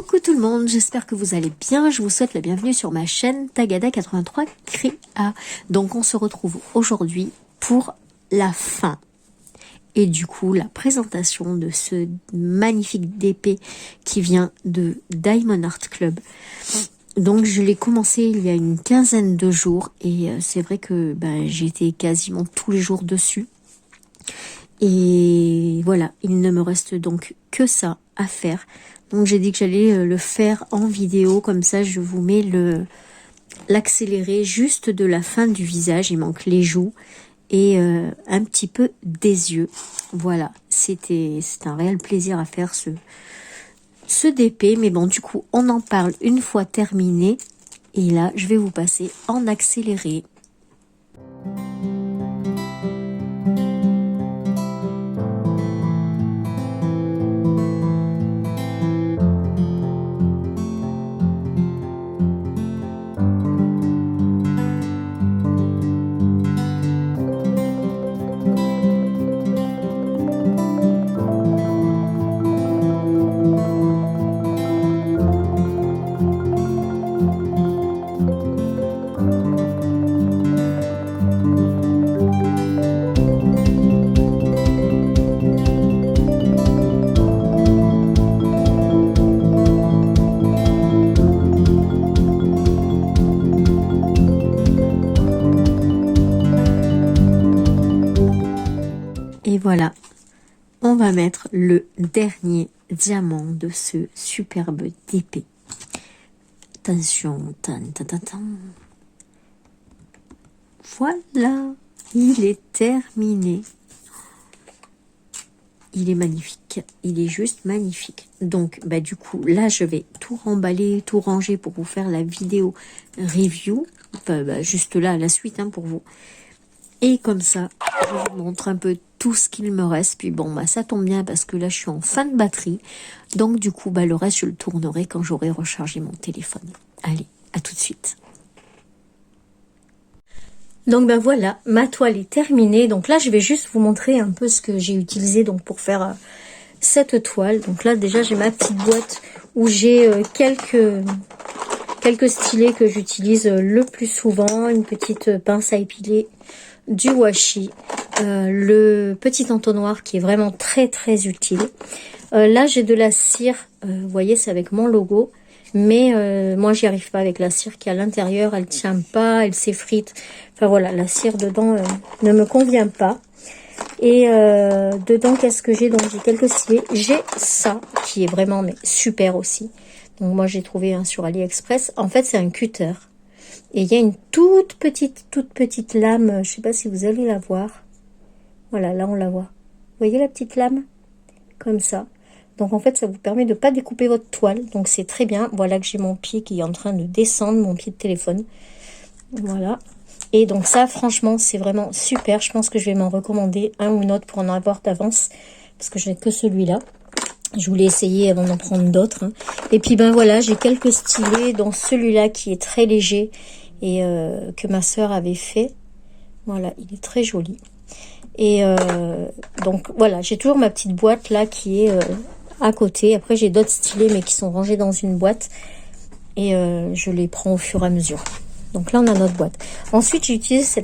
Coucou tout le monde, j'espère que vous allez bien, je vous souhaite la bienvenue sur ma chaîne Tagada83 Créa. Donc on se retrouve aujourd'hui pour la fin et du coup la présentation de ce magnifique DP qui vient de Diamond Art Club. Donc je l'ai commencé il y a une quinzaine de jours et c'est vrai que j'étais quasiment tous les jours dessus. Et voilà, il ne me reste donc que ça à faire. Donc j'ai dit que j'allais le faire en vidéo, comme ça je vous mets l'accéléré juste de la fin du visage. Il manque les joues et un petit peu des yeux. Voilà, c'est un réel plaisir à faire ce DP. Mais bon, du coup on en parle une fois terminé. Et là je vais vous passer en accéléré. Et voilà, on va mettre le dernier diamant de ce superbe DP. Attention, tan, tan, tan, tan. Voilà, il est terminé. Il est magnifique, il est juste magnifique. Donc, du coup, là, je vais tout remballer, tout ranger pour vous faire la vidéo review. Enfin, juste là, la suite pour vous. Et comme ça, je vous montre un peu tout ce qu'il me reste. Puis bon, ça tombe bien parce que là, je suis en fin de batterie. Donc du coup, le reste, je le tournerai quand j'aurai rechargé mon téléphone. Allez, à tout de suite. Donc voilà, ma toile est terminée. Donc là, je vais juste vous montrer un peu ce que j'ai utilisé donc pour faire cette toile. Donc là, déjà, j'ai ma petite boîte où j'ai quelques stylets que j'utilise le plus souvent. Une petite pince à épiler, du washi, le petit entonnoir qui est vraiment très très utile. Là j'ai de la cire, vous voyez c'est avec mon logo, mais moi j'y arrive pas avec la cire qui est à l'intérieur, elle tient pas, elle s'effrite. Enfin voilà, la cire dedans ne me convient pas. Et dedans qu'est-ce que j'ai? Donc j'ai quelques stylets, j'ai ça qui est vraiment super aussi. Donc moi j'ai trouvé sur AliExpress. En fait c'est un cutter. Et il y a une toute petite lame, je sais pas si vous allez la voir. Voilà, là on la voit. Vous voyez la petite lame? Comme ça. Donc en fait, ça vous permet de ne pas découper votre toile. Donc c'est très bien. Voilà que j'ai mon pied qui est en train de descendre, mon pied de téléphone. Voilà. Et donc ça, franchement, c'est vraiment super. Je pense que je vais m'en recommander un ou une autre pour en avoir d'avance. Parce que je n'ai que celui-là. Je voulais essayer avant d'en prendre d'autres. Et puis voilà, j'ai quelques stylets, dont celui-là qui est très léger et que ma sœur avait fait. Voilà, il est très joli. Et donc voilà, j'ai toujours ma petite boîte là qui est à côté. Après j'ai d'autres stylets mais qui sont rangés dans une boîte. Et je les prends au fur et à mesure. Donc là on a notre boîte. Ensuite j'ai utilisé ce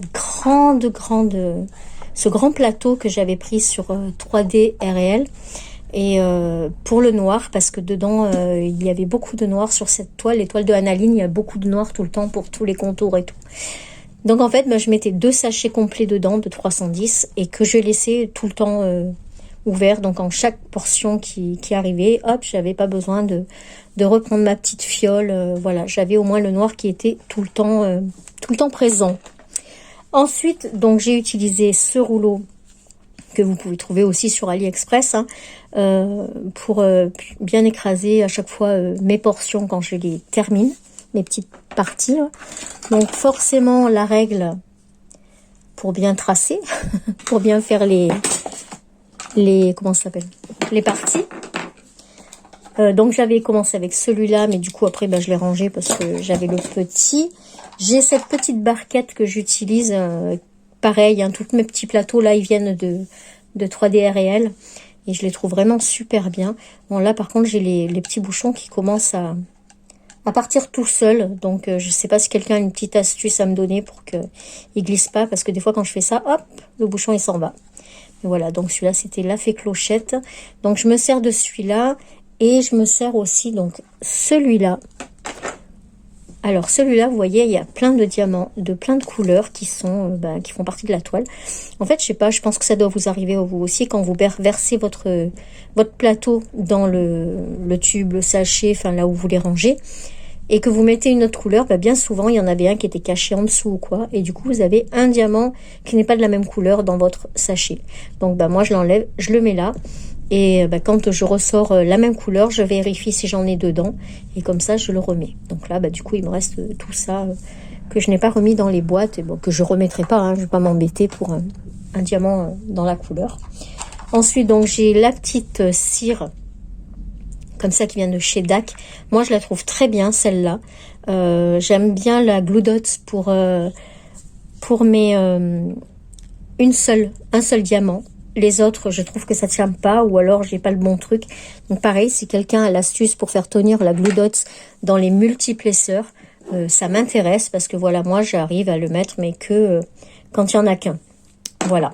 grand plateau que j'avais pris sur 3D RL. Et pour le noir, parce que dedans il y avait beaucoup de noir sur cette toile. Les toiles de Analine, il y a beaucoup de noir tout le temps pour tous les contours et tout. Donc en fait, je mettais 2 sachets complets dedans de 310 et que je laissais tout le temps ouvert. Donc en chaque portion qui arrivait, hop, j'avais pas besoin de reprendre ma petite fiole. Voilà, j'avais au moins le noir qui était tout le temps présent. Ensuite, donc j'ai utilisé ce rouleau que vous pouvez trouver aussi sur AliExpress pour bien écraser à chaque fois mes portions quand je les termine, mes petites parties là. Donc forcément la règle pour bien tracer, pour bien faire les comment ça s'appelle, les parties. Donc j'avais commencé avec celui-là, mais du coup après je l'ai rangé parce que j'avais le petit. J'ai cette petite barquette que j'utilise. Pareil, tous mes petits plateaux là, ils viennent de 3D réel. Et je les trouve vraiment super bien. Bon, là, par contre, j'ai les petits bouchons qui commencent à partir tout seul. Donc, je sais pas si quelqu'un a une petite astuce à me donner pour qu'il glisse pas. Parce que des fois, quand je fais ça, hop, le bouchon, il s'en va. Et voilà, donc celui-là, c'était la fée clochette. Donc, je me sers de celui-là. Et je me sers aussi, donc, celui-là. Alors, celui-là, vous voyez, il y a plein de diamants, de plein de couleurs qui sont, qui font partie de la toile. En fait, je sais pas, je pense que ça doit vous arriver à vous aussi quand vous versez votre plateau dans le tube, le sachet, enfin là où vous les rangez, et que vous mettez une autre couleur, bien souvent, il y en avait un qui était caché en dessous ou quoi, et du coup, vous avez un diamant qui n'est pas de la même couleur dans votre sachet. Donc, moi, je l'enlève, je le mets là, et quand je ressors la même couleur, je vérifie si j'en ai dedans, et comme ça, je le remets. Donc là, du coup, il me reste tout ça que je n'ai pas remis dans les boîtes, et bon, que je remettrai pas, hein, je vais pas m'embêter pour un diamant dans la couleur. Ensuite, donc, j'ai la petite cire, comme ça, qui vient de chez DAC. Moi, je la trouve très bien, celle-là. J'aime bien la Glue Dots pour mes un seul diamant. Les autres, je trouve que ça tient pas, ou alors j'ai pas le bon truc. Donc pareil, si quelqu'un a l'astuce pour faire tenir la Glue Dots dans les multiples épaisseurs, ça m'intéresse, parce que voilà, moi j'arrive à le mettre, mais que quand il y en a qu'un. Voilà.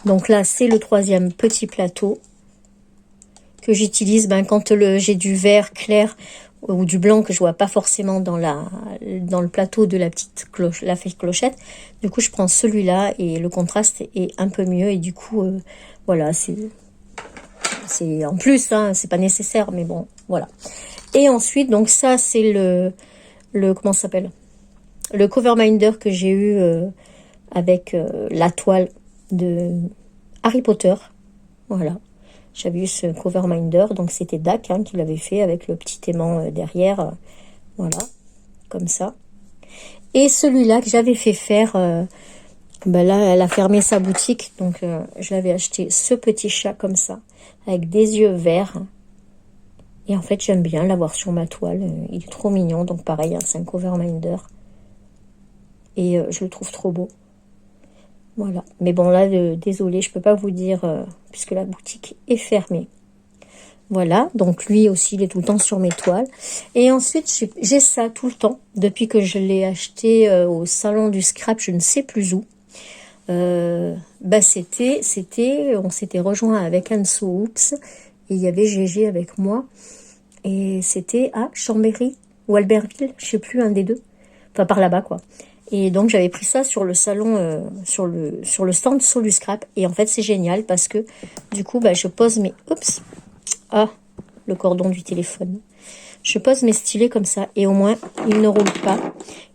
Donc là, c'est le troisième petit plateau que j'utilise quand j'ai du vert clair ou du blanc que je vois pas forcément dans le plateau de la petite cloche, la fée clochette. Du coup, je prends celui-là et le contraste est un peu mieux, et du coup, voilà, c'est en plus, hein, c'est pas nécessaire, mais bon, voilà. Et ensuite, donc ça, c'est le comment ça s'appelle, le cover minder que j'ai eu avec la toile de Harry Potter. Voilà. J'avais eu ce cover minder, donc c'était DAC qui l'avait fait avec le petit aimant derrière, voilà, comme ça. Et celui-là que j'avais fait faire, là elle a fermé sa boutique, donc je l'avais acheté, ce petit chat comme ça, avec des yeux verts. Et en fait j'aime bien l'avoir sur ma toile, il est trop mignon, donc pareil, c'est un cover minder. Et je le trouve trop beau. Voilà, mais bon là, désolé, je peux pas vous dire, puisque la boutique est fermée. Voilà, donc lui aussi, il est tout le temps sur mes toiles. Et ensuite, j'ai ça tout le temps, depuis que je l'ai acheté au salon du scrap, je ne sais plus où. On s'était rejoint avec Anso Oops, et il y avait GG avec moi. Et c'était à Chambéry, ou Albertville, je sais plus, un des deux. Enfin, par là-bas, quoi. Et donc, j'avais pris ça sur le salon, sur le stand sur du scrap. Et en fait, c'est génial parce que, du coup, je pose mes... Oups. Ah, le cordon du téléphone. Je pose mes stylets comme ça. Et au moins, ils ne roulent pas.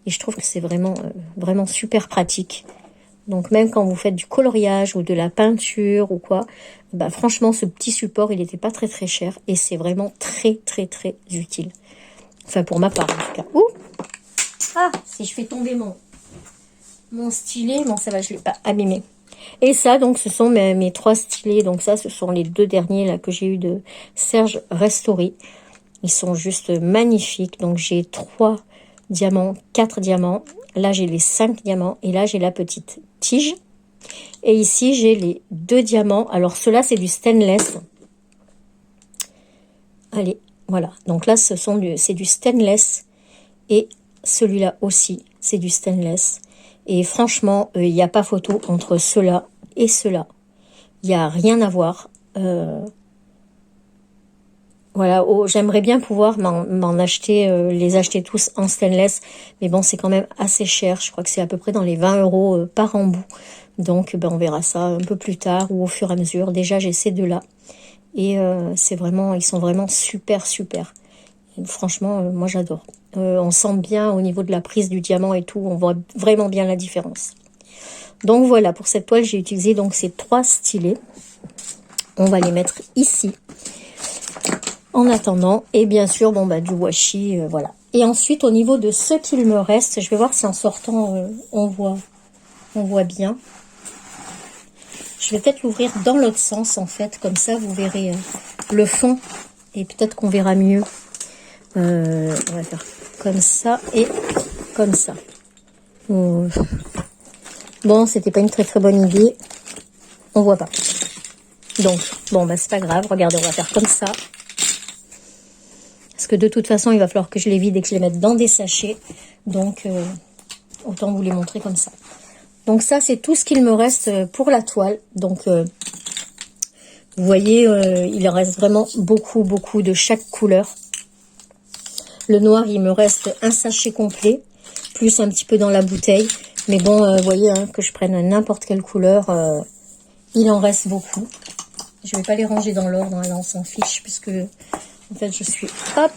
Et je trouve que c'est vraiment, vraiment super pratique. Donc, même quand vous faites du coloriage ou de la peinture ou quoi, franchement, ce petit support, il n'était pas très, très cher. Et c'est vraiment très, très, très utile. Enfin, pour ma part, en tout cas. Ouh! Ah, si je fais tomber mon stylet, bon ça va, je ne l'ai pas abîmé. Et ça, donc, ce sont mes 3 stylets. Donc ça, ce sont les 2 derniers là que j'ai eu de Serge Restori. Ils sont juste magnifiques. Donc j'ai 3 diamants, 4 diamants. Là, j'ai les 5 diamants. Et là, j'ai la petite tige. Et ici, j'ai les 2 diamants. Alors, ceux-là, c'est du stainless. Allez, voilà. Donc là, c'est du stainless. Et celui-là aussi, c'est du stainless. Et franchement, il n'y a pas photo entre ceux-là et ceux-là. Il n'y a rien à voir. Voilà, j'aimerais bien pouvoir m'en acheter, les acheter tous en stainless. Mais bon, c'est quand même assez cher. Je crois que c'est à peu près dans les 20 € par embout. Donc, on verra ça un peu plus tard ou au fur et à mesure. Déjà, j'ai ces deux-là. Et ils sont vraiment super, super. Et franchement, moi, j'adore. On sent bien au niveau de la prise du diamant et tout, on voit vraiment bien la différence. Donc voilà, pour cette toile, j'ai utilisé donc ces 3 stylets. On va les mettre ici. En attendant, et bien sûr, du washi, voilà. Et ensuite, au niveau de ce qu'il me reste, je vais voir si en sortant, on voit bien. Je vais peut-être l'ouvrir dans l'autre sens, en fait, comme ça, vous verrez le fond, et peut-être qu'on verra mieux. On va faire comme ça et comme ça. Bon, c'était pas une très très bonne idée. On voit pas. Donc, bon, bah c'est pas grave. Regardez, on va faire comme ça. Parce que de toute façon, il va falloir que je les vide et que je les mette dans des sachets. Donc, autant vous les montrer comme ça. Donc ça, c'est tout ce qu'il me reste pour la toile. Donc, vous voyez, il en reste vraiment beaucoup, beaucoup de chaque couleur. Le noir, il me reste un sachet complet, plus un petit peu dans la bouteille. Mais bon, vous voyez, hein, que je prenne n'importe quelle couleur, il en reste beaucoup. Je vais pas les ranger dans l'ordre, là on s'en fiche, puisque en fait je suis, hop,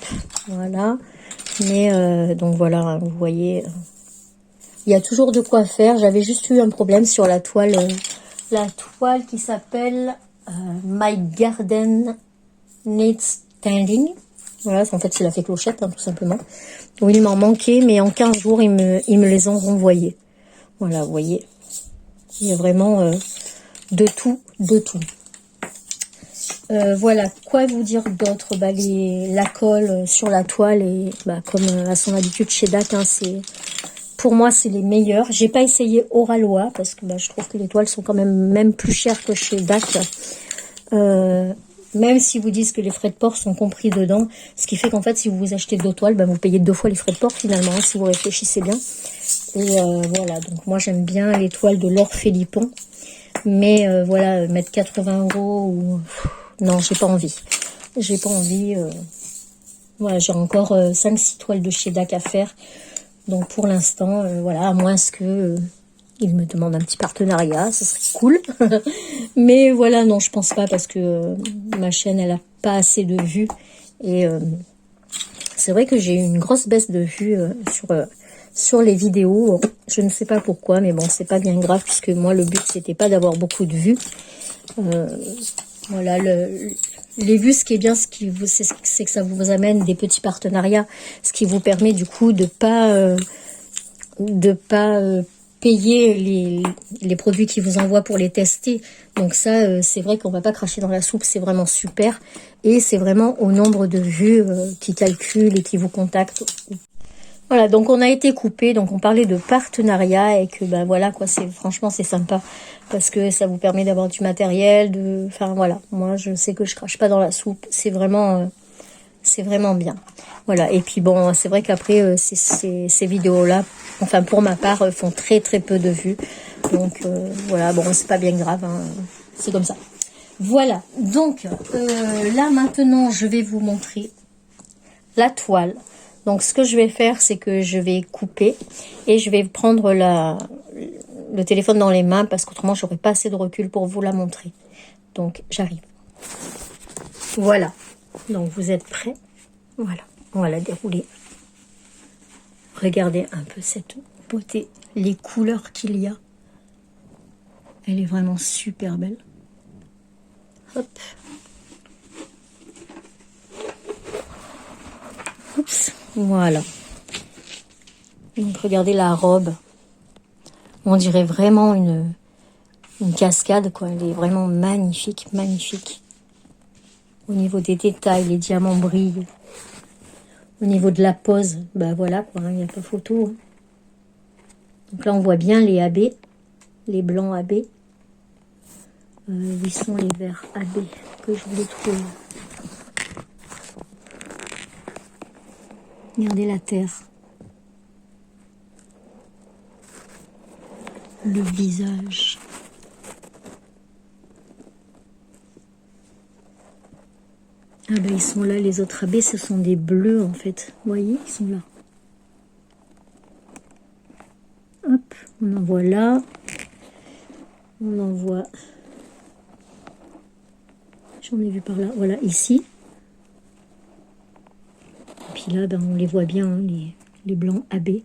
voilà. Mais donc voilà, vous voyez, il y a toujours de quoi faire. J'avais juste eu un problème sur la toile qui s'appelle My Garden Needs Standing. Voilà, en fait c'est la fée Clochette, hein, tout simplement. Où il m'en manquait, mais en 15 jours, ils me les ont renvoyés. Voilà, vous voyez, il y a vraiment de tout, de tout. Voilà, quoi vous dire d'autre? Bah, la colle sur la toile, et bah, comme à son habitude chez DAC, hein, pour moi c'est les meilleurs. J'ai pas essayé Oralois parce que bah, je trouve que les toiles sont quand même plus chères que chez DAC. Même si vous disent que les frais de port sont compris dedans, ce qui fait qu'en fait si vous achetez 2 toiles, bah, vous payez 2 fois les frais de port finalement, hein, si vous réfléchissez bien. Et voilà, donc moi j'aime bien les toiles de Laure Philippon, mais voilà, mettre 80 € ou... Non, j'ai pas envie. J'ai pas envie. Voilà, j'ai encore 5-6 toiles de chez DAC à faire. Donc pour l'instant, voilà, à moins que il me demande un petit partenariat, ce serait cool. Mais voilà, non, je pense pas parce que ma chaîne, elle a pas assez de vues. Et c'est vrai que j'ai eu une grosse baisse de vues sur les vidéos. Je ne sais pas pourquoi, mais bon, c'est pas bien grave puisque moi, le but, c'était pas d'avoir beaucoup de vues. Voilà, les vues, ce qui est bien, c'est que ça vous amène des petits partenariats, ce qui vous permet du coup de pas payer les produits qu'ils vous envoient pour les tester. Donc ça, c'est vrai qu'on va pas cracher dans la soupe, c'est vraiment super. Et c'est vraiment au nombre de vues qui calculent et qui vous contactent. Voilà, donc on a été coupé, donc on parlait de partenariat et que ben voilà quoi, franchement c'est sympa parce que ça vous permet d'avoir du matériel, enfin voilà, moi je sais que je crache pas dans la soupe, c'est vraiment bien. Voilà, et puis bon, c'est vrai qu'après ces vidéos là, enfin pour ma part, font très peu de vues, donc voilà, bon c'est pas bien grave, hein, c'est comme ça. Voilà, donc là maintenant je vais vous montrer la toile. Donc ce que je vais faire, c'est que je vais couper et je vais prendre le téléphone dans les mains parce qu'autrement j'aurais pas assez de recul pour vous la montrer. Donc j'arrive. Voilà. Donc vous êtes prêts? Voilà. On va la dérouler. Regardez un peu cette beauté, les couleurs qu'il y a. Elle est vraiment super belle. Hop. Oups. Voilà. Donc regardez la robe. On dirait vraiment une cascade, quoi. Elle est vraiment magnifique, magnifique. Au niveau des détails, les diamants brillent. Au niveau de la pose, bah voilà, quoi. Il n'y a pas photo. Hein. Donc là, on voit bien les AB, les blancs AB. Où sont les verts AB que je voulais trouver? Regardez la terre. Le visage. Ah ben ils sont là, les autres AB, ce sont des bleus en fait. Vous voyez, ils sont là. Hop, on en voit là. On en voit... J'en ai vu par là. Voilà, ici. Et puis là, ben, on les voit bien, hein, les blancs AB.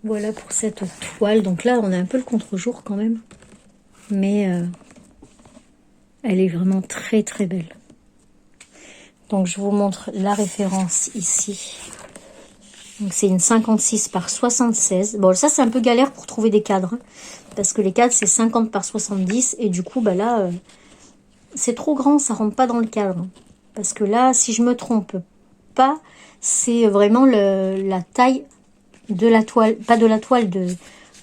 Voilà pour cette toile. Donc là, on a un peu le contre-jour quand même. Mais elle est vraiment très belle. Donc je vous montre la référence ici. Donc c'est une 56 par 76. Bon, ça c'est un peu galère pour trouver des cadres. Hein, parce que les cadres c'est 50 par 70. Et du coup, bah là, c'est trop grand, ça rentre pas dans le cadre. Parce que là, si je me trompe pas, c'est vraiment la taille de la toile, pas de la toile,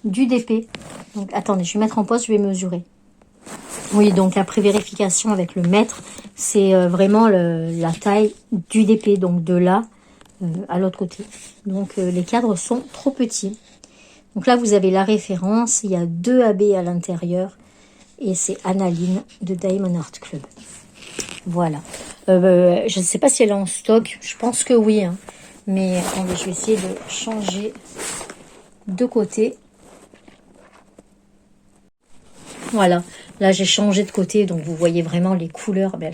du DP. Donc attendez, je vais mettre en pause, je vais mesurer. Oui, donc après vérification avec le mètre, c'est vraiment la taille du DP, donc de là à l'autre côté. Donc les cadres sont trop petits. Donc là, vous avez la référence, il y a 2 AB à l'intérieur et c'est Annaline de Diamond Art Club. Voilà. Je ne sais pas si elle est en stock, je pense que oui, hein. Mais attendez, je vais essayer de changer de côté. Voilà, là j'ai changé de côté, donc vous voyez vraiment les couleurs, mais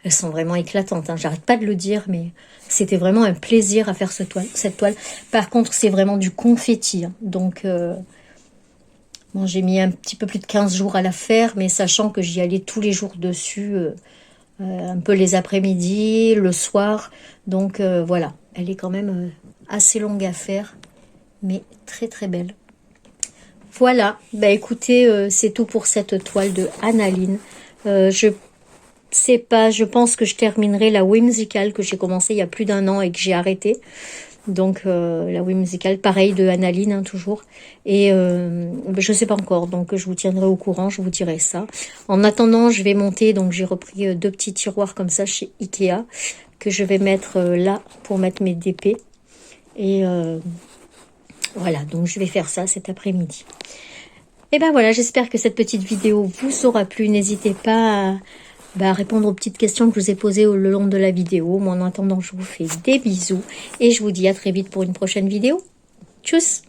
elles sont vraiment éclatantes, hein. J'arrête pas de le dire, mais c'était vraiment un plaisir à faire cette toile. Par contre, c'est vraiment du confetti, hein. Donc, bon, j'ai mis un petit peu plus de 15 jours à la faire, mais sachant que j'y allais tous les jours dessus, un peu les après-midi, le soir. Donc, voilà, elle est quand même assez longue à faire, mais très très belle. Voilà, bah écoutez, c'est tout pour cette toile de Annaline. Je sais pas, je pense que je terminerai la Whimsical que j'ai commencé il y a plus d'1 an et que j'ai arrêté. Donc la Whimsical, pareil de Annaline, hein, toujours. Et je sais pas encore, donc je vous tiendrai au courant, je vous dirai ça. En attendant, je vais monter, donc j'ai repris 2 petits tiroirs comme ça chez Ikea, que je vais mettre là pour mettre mes DP. Et voilà, donc je vais faire ça cet après-midi. Et ben voilà, j'espère que cette petite vidéo vous aura plu. N'hésitez pas à répondre aux petites questions que je vous ai posées le long de la vidéo. Moi, en attendant, je vous fais des bisous et je vous dis à très vite pour une prochaine vidéo. Tchuss!